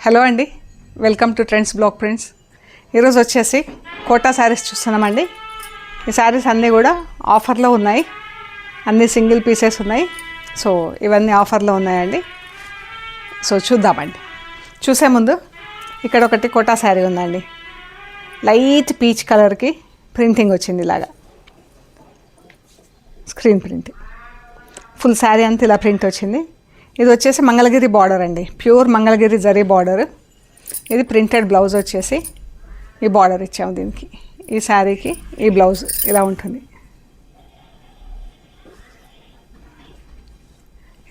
Hello అండి, welcome to trends block prints. ఈరోజు వచ్చేసి కోటా శారీస్ చూస్తున్నామండి. ఈ శారీస్ అన్నీ కూడా ఆఫర్లో ఉన్నాయి, అన్నీ సింగిల్ పీసెస్ ఉన్నాయి. సో ఇవన్నీ ఆఫర్లో ఉన్నాయండి. సో చూద్దామండి. చూసే ముందు ఇక్కడ ఒకటి కోటా శారీ ఉందండి. లైట్ పీచ్ కలర్కి ప్రింటింగ్ వచ్చింది, ఇలాగా స్క్రీన్ ప్రింట్. ఫుల్ శారీ అంతా ఇలా ప్రింట్ వచ్చింది. ఇది వచ్చేసి మంగళగిరి బార్డర్ అండి, ప్యూర్ మంగళగిరి జరీ బార్డర్. ఇది ప్రింటెడ్ బ్లౌజ్ వచ్చేసి ఈ బార్డర్ ఇచ్చాము దీనికి. ఈ శారీకి ఈ బ్లౌజ్ ఇలా ఉంటుంది.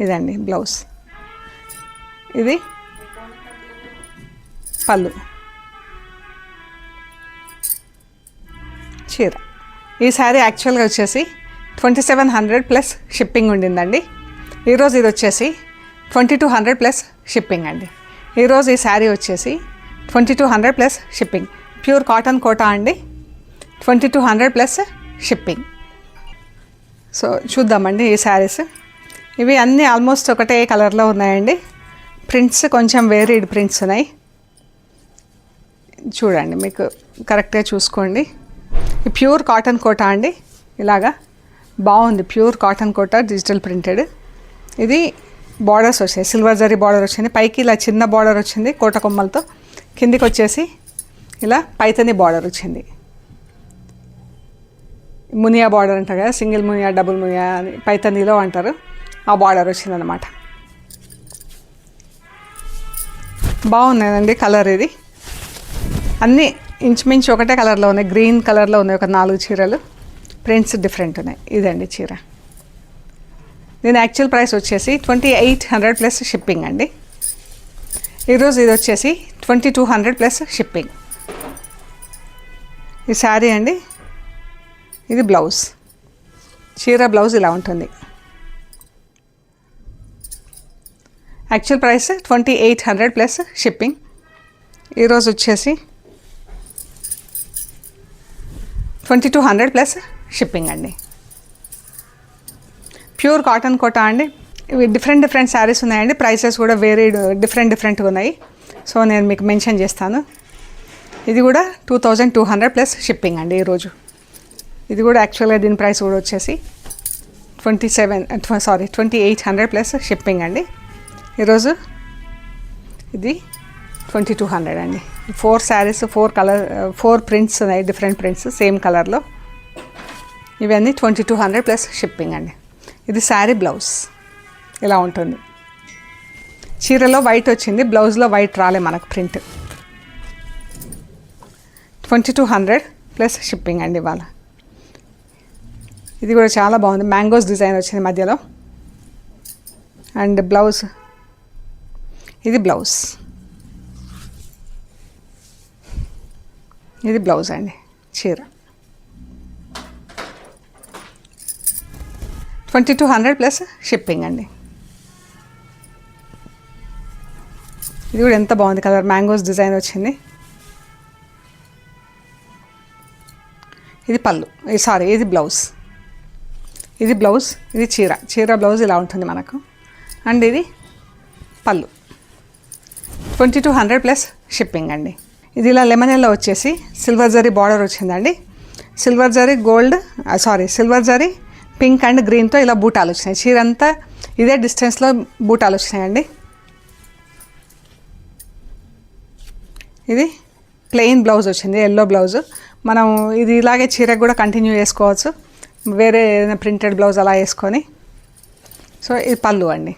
ఇదండి బ్లౌజ్. ఇది పళ్ళు, చీర. ఈ శారీ యాక్చువల్గా వచ్చేసి 2700 ప్లస్ షిప్పింగ్ ఉండిందండి. ఈరోజు ఇది వచ్చేసి 2200 ప్లస్ షిప్పింగ్ అండి. ఈరోజు ఈ శారీ వచ్చేసి 2200 plus shipping. Pure cotton Kota అండి, 2200 ప్లస్ షిప్పింగ్. సో చూద్దామండి ఈ శారీస్. ఇవి అన్నీ ఆల్మోస్ట్ ఒకటే కలర్లో ఉన్నాయండి. ప్రింట్స్ కొంచెం వేరీడ్ ప్రింట్స్ ఉన్నాయి. చూడండి, మీకు కరెక్ట్గా చూసుకోండి. ఈ ప్యూర్ కాటన్ కోటా అండి, ఇలాగా బాగుంది. Pure cotton Kota digital printed. ఇది బార్డర్స్ వచ్చాయి, సిల్వర్ జరీ బార్డర్ వచ్చింది. పైకి ఇలా చిన్న బార్డర్ వచ్చింది కోట కొమ్మలతో. కిందికి వచ్చేసి ఇలా పైతని బార్డర్ వచ్చింది. మునియా బార్డర్ అంటారు కదా, సింగిల్ మునియా, డబుల్ మునియా అని పైతనీలో అంటారు. ఆ బార్డర్ వచ్చిందనమాట. బాగున్నాయండి కలర్. ఇది అన్నీ ఇంచుమించు ఒకటే కలర్లో ఉన్నాయి. గ్రీన్ కలర్లో ఉన్నాయి ఒక 4 చీరలు. ప్రింట్స్ డిఫరెంట్ ఉన్నాయి. ఇదండి చీర. దీని యాక్చువల్ ప్రైస్ వచ్చేసి 2800 ప్లస్ షిప్పింగ్ అండి. ఈరోజు ఇది వచ్చేసి 2200 ప్లస్ షిప్పింగ్. ఈ శారీ అండి, ఇది బ్లౌజ్. చీర బ్లౌజ్ ఇలా ఉంటుంది. Actual price 2800 plus shipping. ఈరోజు వచ్చేసి 2200 ప్లస్ షిప్పింగ్ అండి. ప్యూర్ కాటన్ కోటా అండి. ఇవి డిఫరెంట్ శారీస్ ఉన్నాయండి. ప్రైసెస్ కూడా వేరే డిఫరెంట్గా ఉన్నాయి. సో నేను మీకు మెన్షన్ చేస్తాను. ఇది కూడా 2200 ప్లస్ షిప్పింగ్ అండి ఈరోజు. ఇది కూడా యాక్చువల్గా దీని ప్రైస్ కూడా వచ్చేసి 2800 ప్లస్ షిప్పింగ్ అండి. ఈరోజు ఇది 2200 అండి. 4 శారీస్, 4 ప్రింట్స్ ఉన్నాయి, డిఫరెంట్ ప్రింట్స్ సేమ్ కలర్లో. ఇవన్నీ 2200 ప్లస్ షిప్పింగ్ అండి. ఇది శారీ బ్లౌజ్ ఇలా ఉంటుంది. చీరలో వైట్ వచ్చింది, బ్లౌజ్లో వైట్ రాలే మనకు ప్రింట్. 2200 ప్లస్ షిప్పింగ్ అండి ఇవాళ. ఇది కూడా చాలా బాగుంది. మ్యాంగోస్ డిజైన్ వచ్చింది మధ్యలో. అండ్ బ్లౌజ్, ఇది బ్లౌజ్. ఇది బ్లౌజ్ అండి చీర. 2200 ప్లస్ షిప్పింగ్ అండి. ఇది కూడా ఎంత బాగుంది కలర్, మ్యాంగోస్ డిజైన్ వచ్చింది. ఇది పళ్ళు, ఇది బ్లౌజ్. ఇది బ్లౌజ్, ఇది చీర బ్లౌజ్ ఇలా ఉంటుంది మనకు. అండ్ ఇది పళ్ళు. 2200 ప్లస్ షిప్పింగ్ అండి. ఇది ఇలా లెమన్ ఎల్లో వచ్చేసి సిల్వర్ జరీ బార్డర్ వచ్చిందండి. సిల్వర్ జరీ పింక్ అండ్ గ్రీన్తో ఇలా బూటాలు వచ్చినాయి. చీర అంతా ఇదే డిస్టెన్స్లో బూటాలు వచ్చినాయండి. ఇది ప్లెయిన్ బ్లౌజ్ వచ్చింది, ఎల్లో బ్లౌజ్. మనం ఇది ఇలాగే చీరకు కూడా కంటిన్యూ చేసుకోవచ్చు, వేరే ఏదైనా ప్రింటెడ్ బ్లౌజ్ అలా వేసుకొని. సో ఇది పళ్ళు అండి.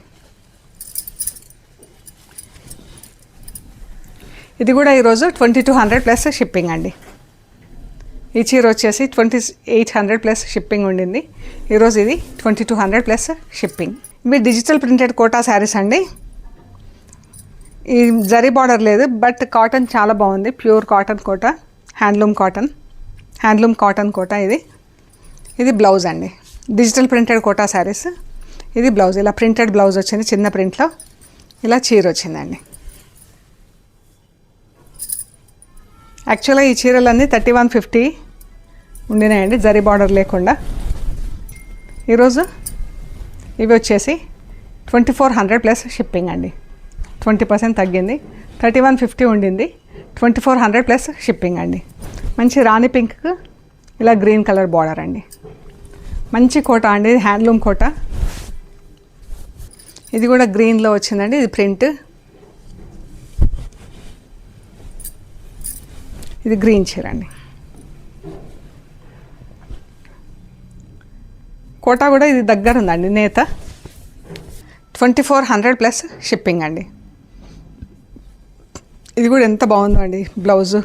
ఇది కూడా ఈరోజు 2200 ప్లస్ షిప్పింగ్ అండి. ఈ చీర వచ్చేసి 2800 ప్లస్ షిప్పింగ్ ఉండింది. ఈరోజు ఇది 2200 ప్లస్ షిప్పింగ్. ఇవి డిజిటల్ ప్రింటెడ్ కోటా శారీస్ అండి. ఈ జరీ బార్డర్ లేదు, బట్ కాటన్ చాలా బాగుంది. Pure cotton Kota, handloom cotton Kota. ఇది బ్లౌజ్ అండి. Digital printed Kota sarees. ఇది బ్లౌజ్, ఇలా ప్రింటెడ్ బ్లౌజ్ వచ్చింది చిన్న ప్రింట్లో. ఇలా చీర వచ్చిందండి. యాక్చువల్గా ఈ చీరలన్నీ 3150 ఉండినాయండి, జరీ బార్డర్ లేకుండా. ఈరోజు ఇవి వచ్చేసి 2400 ప్లస్ షిప్పింగ్ అండి. 20% తగ్గింది. 3150 ఉండింది. 2400 ప్లస్ షిప్పింగ్ అండి. మంచి రాణి పింక్ ఇలా గ్రీన్ కలర్ బార్డర్ అండి. మంచి కోట అండి, హ్యాండ్లూమ్ కోట. ఇది కూడా గ్రీన్లో వచ్చిందండి. ఇది ప్రింట్, ఇది గ్రీన్ చీర అండి. కోట కూడా ఇది దగ్గర ఉందండి నేత. 2400 ప్లస్ షిప్పింగ్ అండి. ఇది కూడా ఎంత బాగుందో అండి. బ్లౌజు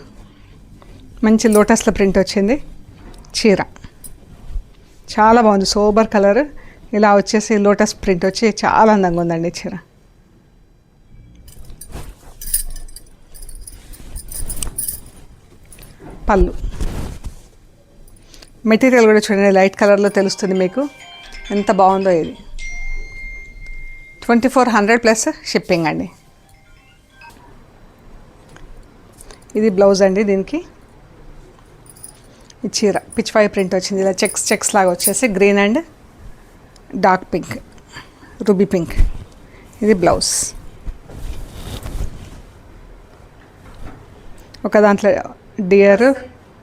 మంచి లోటస్లో ప్రింట్ వచ్చింది. చీర చాలా బాగుంది, సోబర్ కలర్. ఇలా వచ్చేసి లోటస్ ప్రింట్ వచ్చి చాలా అందంగా ఉందండి చీర. పళ్ళు మెటీరియల్ కూడా చూడండి, లైట్ కలర్లో తెలుస్తుంది మీకు ఎంత బాగుందో. ఇది 2400 ప్లస్ షిప్పింగ్ అండి. ఇది బ్లౌజ్ అండి. దీనికి ఈ చీర పిచ్ పై ప్రింట్ వచ్చింది. ఇలా చెక్స్ లాగా వచ్చేసి green and dark pink, ruby pink. ఇది బ్లౌజ్. ఒక దాంట్లో డియర్,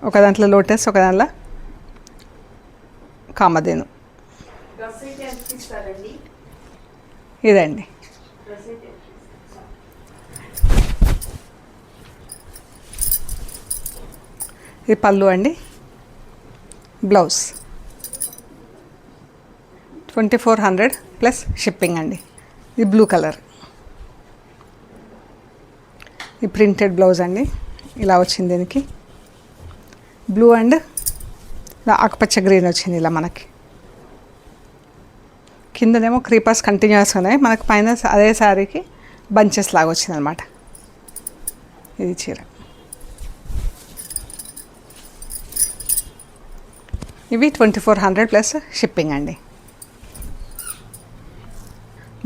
ఒక దాంట్లో లోటస్, ఒక దాంట్లో కామధేను. ఇదండి. ఇది పళ్ళు అండి. బ్లౌజ్ 2400 ప్లస్ షిప్పింగ్ అండి. ఇది బ్లూ కలర్. ఈ ప్రింటెడ్ బ్లౌజ్ అండి. ఇలా వచ్చింది. దీనికి బ్లూ అండ్ ఇలా ఆకుపచ్చ గ్రీన్ వచ్చింది. ఇలా మనకి కిందనేమో క్రీపర్స్ కంటిన్యూస్ ఉన్నాయి, మనకు పైన అదే శారీకి బంచెస్ లాగా వచ్చింది అనమాట. ఇది చీర. ఇవి 2400 ప్లస్ షిప్పింగ్ అండి.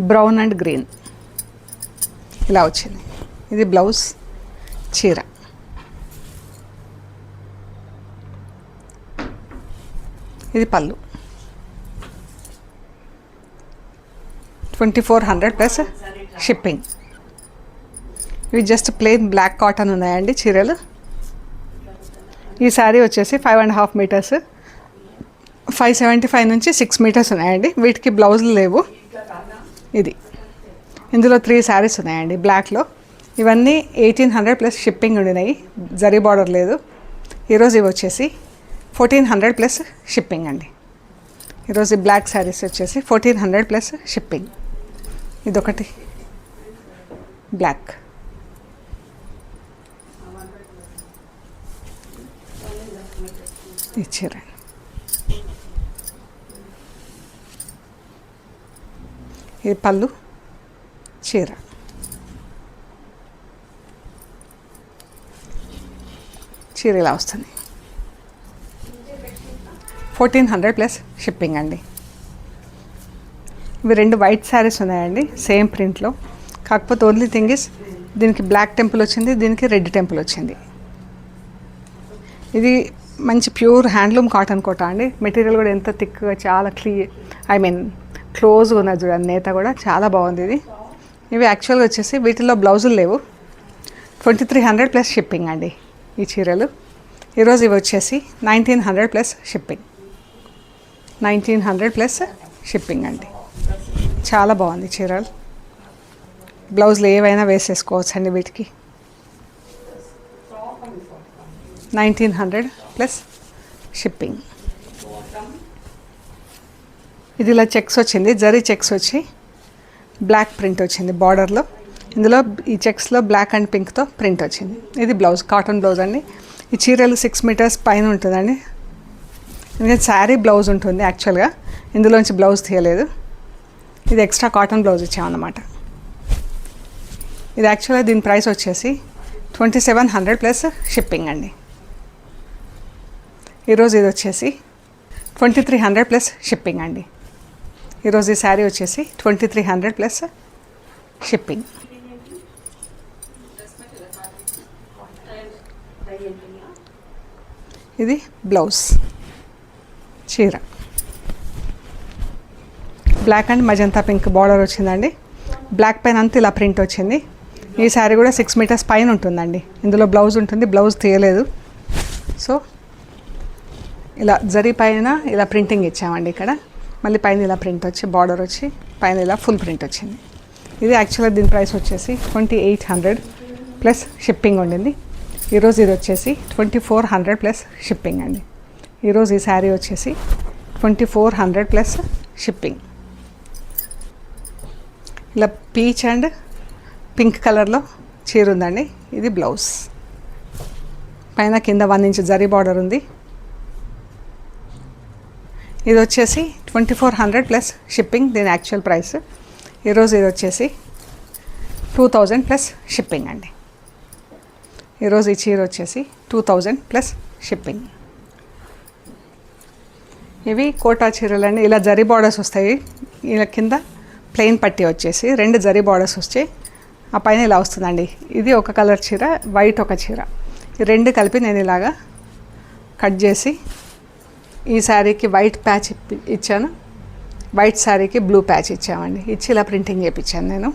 బ్రౌన్ అండ్ గ్రీన్ ఇలా వచ్చింది. ఇది బ్లౌజ్, చీర. ఇది పళ్ళు. 2400 ప్లస్ షిప్పింగ్. ఇవి జస్ట్ ప్లెయిన్ బ్లాక్ కాటన్ ఉన్నాయండి చీరలు. ఈ శారీ వచ్చేసి 5.5 మీటర్స్, 575 నుంచి 6 మీటర్స్ ఉన్నాయండి. వీటికి బ్లౌజులు లేవు. ఇది ఇందులో 3 శారీస్ ఉన్నాయండి బ్లాక్లో. ఇవన్నీ 1800 ప్లస్ షిప్పింగ్ ఉండినాయి, జరీ బార్డర్ లేదు. ఈరోజు ఇవి వచ్చేసి 1400 ప్లస్ షిప్పింగ్ అండి. ఈరోజు ఈ బ్లాక్ శారీస్ వచ్చేసి 1400 ప్లస్ షిప్పింగ్. ఇదొకటి బ్లాక్. ఇచ్చారండి. ఇది పళ్ళు, చీర. చీర ఇలా వస్తుంది. 1400 ప్లస్ షిప్పింగ్ అండి. ఇవి 2 వైట్ శారీస్ ఉన్నాయండి సేమ్ ప్రింట్లో. కాకపోతే ఓన్లీ థింగ్ ఇస్ దీనికి బ్లాక్ టెంపుల్ వచ్చింది, దీనికి రెడ్ టెంపుల్ వచ్చింది. ఇది మంచి ప్యూర్ హ్యాండ్లూమ్ కాటన్ కోట అండి. మెటీరియల్ కూడా ఎంత థిక్గా, చాలా క్లోజ్గా ఉన్నది చూడండి. నేత కూడా చాలా బాగుంది. ఇది ఇవి యాక్చువల్గా వచ్చేసి వీటిల్లో బ్లౌజులు లేవు. 2300 ప్లస్ షిప్పింగ్ అండి ఈ చీరలు. ఈరోజు ఇవి వచ్చేసి 1900 ప్లస్ షిప్పింగ్. 1900 ప్లస్ షిప్పింగ్ అండి. చాలా బాగుంది చీరలు. బ్లౌజులు ఏవైనా వేసేసుకోవచ్చు అండి వీటికి. 1900 ప్లస్ షిప్పింగ్. ఇది ఇలా చెక్స్ వచ్చింది, జరీ చెక్స్ వచ్చి బ్లాక్ ప్రింట్ వచ్చింది బార్డర్లో. ఇందులో ఈ చెక్స్లో బ్లాక్ అండ్ పింక్తో ప్రింట్ వచ్చింది. ఇది బ్లౌజ్, కాటన్ బ్లౌజ్ అండి. ఈ చీరలు 6 మీటర్స్ పైన ఉంటుందండి. ఎందుకంటే శారీ బ్లౌజ్ ఉంటుంది యాక్చువల్గా, ఇందులోంచి బ్లౌజ్ తీయలేదు. ఇది ఎక్స్ట్రా కాటన్ బ్లౌజ్ ఇచ్చామన్నమాట. ఇది యాక్చువల్గా దీని ప్రైస్ వచ్చేసి 2700 ప్లస్ షిప్పింగ్ అండి. ఈరోజు ఇది వచ్చేసి 2300 ప్లస్ షిప్పింగ్ అండి. ఈరోజు ఈ శారీ వచ్చేసి 2300 ప్లస్ షిప్పింగ్. ఇది బ్లౌజ్, చీర. Black and magenta pink border వచ్చిందండి. బ్లాక్ పైన అంతా ఇలా ప్రింట్ వచ్చింది. ఈ శారీ కూడా 6 మీటర్స్ పైన ఉంటుందండి. ఇందులో బ్లౌజ్ ఉంటుంది, బ్లౌజ్ తీయలేదు. సో ఇలా జరీ పైన ఇలా ప్రింటింగ్ ఇచ్చామండి. ఇక్కడ మళ్ళీ పైన ఇలా ప్రింట్ వచ్చి బార్డర్ వచ్చి పైన ఇలా ఫుల్ ప్రింట్ వచ్చింది. ఇది యాక్చువల్గా దీని ప్రైస్ వచ్చేసి 2800 ప్లస్ షిప్పింగ్ ఉండింది. ఈరోజు ఇది వచ్చేసి 2400 ప్లస్ షిప్పింగ్ అండి. ఈరోజు ఈ శారీ వచ్చేసి 2400 ప్లస్ షిప్పింగ్. ఇలా పీచ్ అండ్ పింక్ కలర్లో చీర ఉందండి. ఇది బ్లౌజ్, పైన కింద 1 ఇంచ్ జరీ బార్డర్ ఉంది. ఇది వచ్చేసి 2400 ప్లస్ షిప్పింగ్ దీని యాక్చువల్ ప్రైస్. ఈరోజు ఇది వచ్చేసి 2000 ప్లస్ షిప్పింగ్ అండి. ఈరోజు ఈ చీర వచ్చేసి 2000 ప్లస్ షిప్పింగ్. ఇవి కోటా చీరలు అండి. ఇలా జరీ బార్డర్స్ వస్తాయి. ఇలా కింద ప్లెయిన్ పట్టి వచ్చేసి 2 జరీ బార్డర్స్ వచ్చాయి. ఆ పైన ఇలా వస్తుందండి. ఇది ఒక కలర్ చీర, వైట్ ఒక చీర. ఈ 2 కలిపి నేను ఇలాగా కట్ చేసి ఈ శారీకి వైట్ ప్యాచ్ ఇచ్చాను, వైట్ శారీకి బ్లూ ప్యాచ్ ఇచ్చామండి. ఇచ్చి ఇలా ప్రింటింగ్ చేయించాను నేను.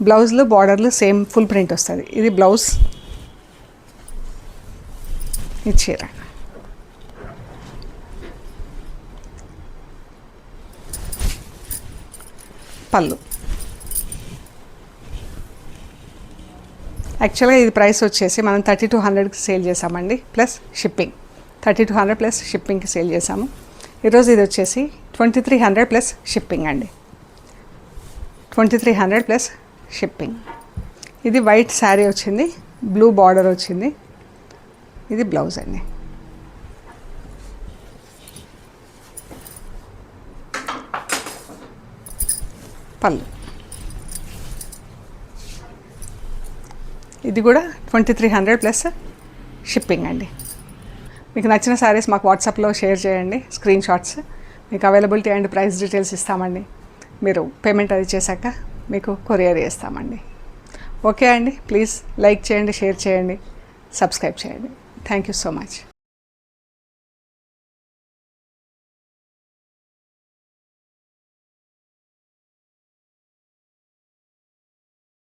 బ్లౌజ్లు బార్డర్లు సేమ్ ఫుల్ ప్రింట్ వస్తుంది. ఇది బ్లౌజ్, ఈ చీర. పళ్ళు. యాక్చువల్గా ఇది ప్రైస్ వచ్చేసి మనం 3200కి సేల్ చేసామండి, ప్లస్ షిప్పింగ్. 3200 ప్లస్ షిప్పింగ్కి సేల్ చేసాము. ఈరోజు ఇది వచ్చేసి 2300 ప్లస్ షిప్పింగ్ అండి. 2300 ప్లస్ షిప్పింగ్. ఇది వైట్ శారీ వచ్చింది, బ్లూ బార్డర్ వచ్చింది. ఇది బ్లౌజ్ అండి. పళ్ళు. ఇది కూడా 2300 ప్లస్ షిప్పింగ్ అండి. మీకు నచ్చిన శారీస్ మాకు వాట్సాప్లో షేర్ చేయండి, స్క్రీన్ షాట్స్. మీకు అవైలబిలిటీ అండ్ ప్రైస్ డీటెయిల్స్ ఇస్తామండి. మీరు పేమెంట్ అది చేశాక మీకు కొరియర్ చేస్తామండి. ఓకే అండి, ప్లీజ్ లైక్ చేయండి, షేర్ చేయండి, సబ్స్క్రైబ్ చేయండి. Thank you so much.